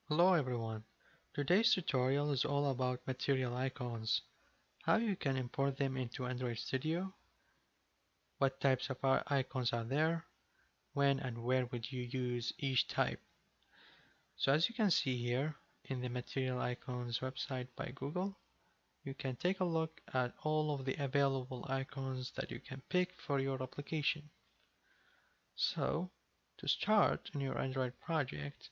Hello everyone. Today's tutorial is all about material icons, how you can import them into Android Studio, what types of icons are there, when and where would you use each type. So as you can see here in the Material Icons website by Google, you can take a look at all of the available icons that you can pick for your application. So to start in your Android project,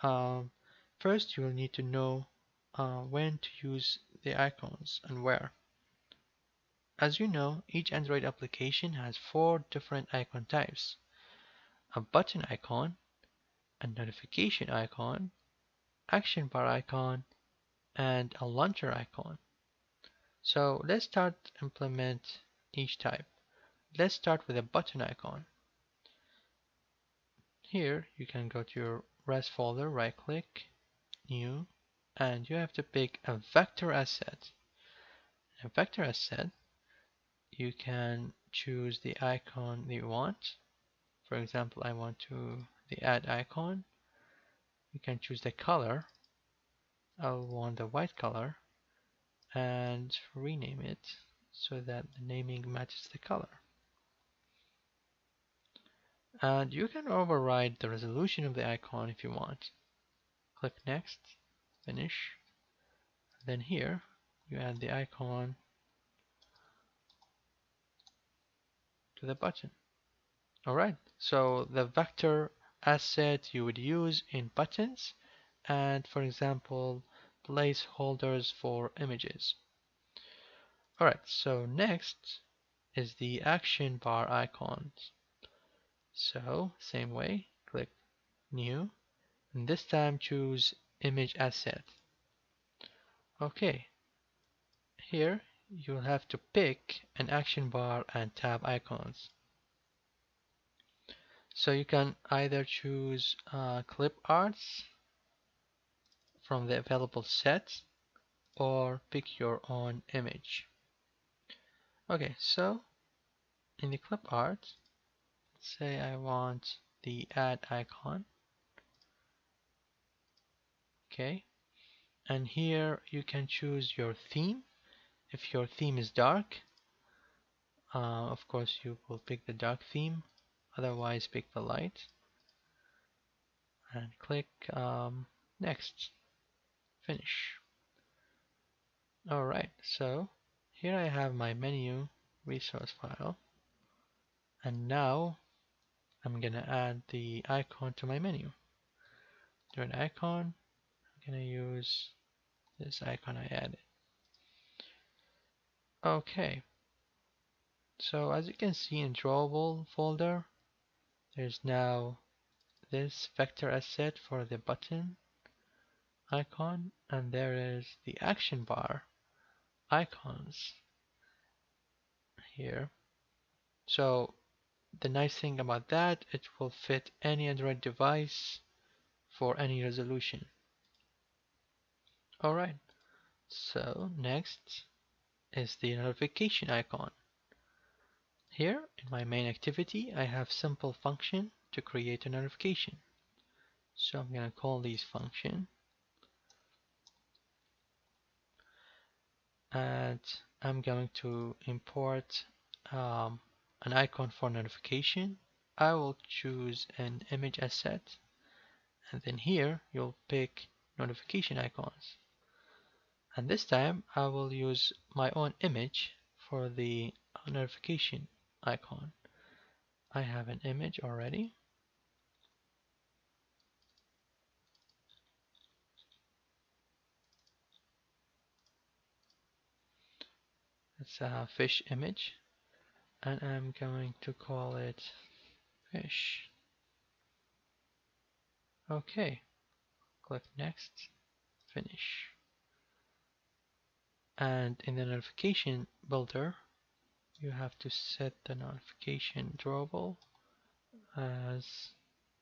um, first you will need to know when to use the icons and where. As you know, each Android application has four different icon types: a button icon, a notification icon, action bar icon, and a launcher icon. So let's start implement each type. Let's start with a button icon. Here you can go to your rest folder, right click, new, and you have to pick a vector asset. In a vector asset, you can choose the icon you want. For example, I want the add icon. You can choose the color. I'll want the white color and rename it so that the naming matches the color. And you can override the resolution of the icon if you want. Click next, finish. Then here you add the icon to the button. Alright, so the vector asset you would use in buttons and, for example, placeholders for images. Alright, so next is the action bar icons. So same way, click new, and this time choose image asset. Okay, here you'll have to pick an action bar and tab icons. So you can either choose clip arts from the available sets or pick your own image. Okay, so in the clip art, say I want the add icon. Okay, and here you can choose your theme. If your theme is dark, of course you will pick the dark theme, otherwise pick the light and click next, finish. Alright, so here I have my menu resource file, and now I'm gonna add the icon to my menu. To an icon, I'm gonna use this icon I added. Okay, so as you can see in drawable folder, there's now this vector asset for the button icon, and there is the action bar icons here. So the nice thing about that, it will fit any Android device for any resolution. Alright, so next is the notification icon. Here in my main activity, I have simple function to create a notification. So I'm going to call this function, and I'm going to import an icon for notification. I will choose an image asset, and then here you'll pick notification icons. And this time I will use my own image for the notification icon. I have an image already. It's a fish image, and I'm going to call it fish. Okay, click next, finish. And in the notification builder, you have to set the notification drawable as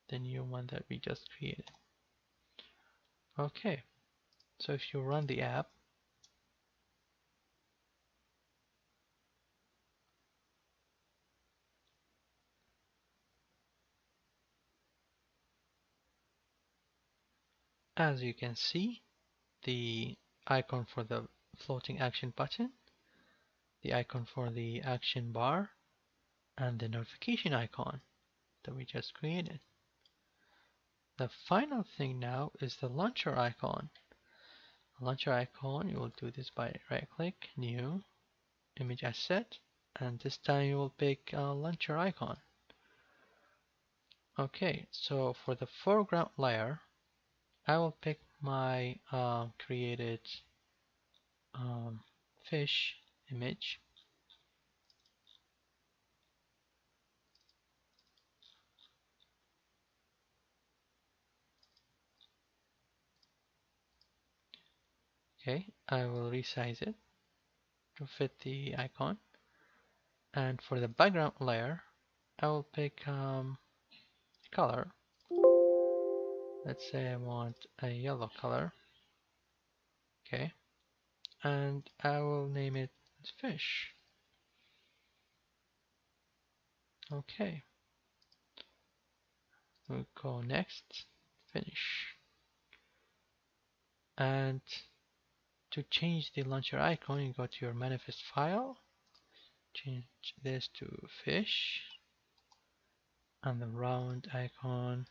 the new one that we just created. Okay, so if you run the app, As you can see, the icon for the floating action button, the icon for the action bar, and the notification icon that we just created. The final thing now is the launcher icon. The launcher icon, you will do this by right click, new, image asset, and this time you will pick launcher icon. Okay, so for the foreground layer, I will pick my created fish image. Okay, I will resize it to fit the icon. And for the background layer, I will pick color. Let's say I want a yellow color. Okay, and I will name it fish. Okay, we'll go next, finish. And to change the launcher icon, you go to your manifest file, change this to fish, and the round icon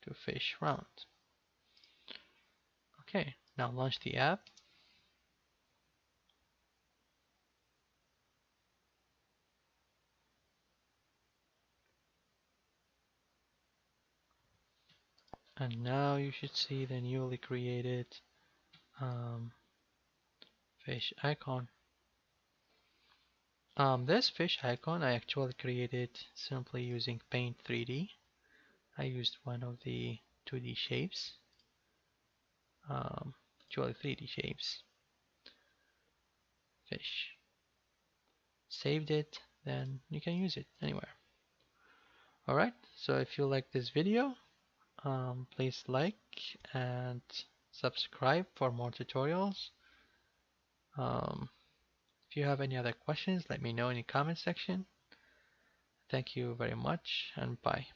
to fish round. Okay, now launch the app. And now you should see the newly created fish icon. This fish icon I actually created simply using Paint 3D. I used one of the 2D shapes, actually 3D shapes, fish. Saved it, then you can use it anywhere. Alright, so if you like this video, please like and subscribe for more tutorials. If you have any other questions, let me know in the comment section. Thank you very much, and bye.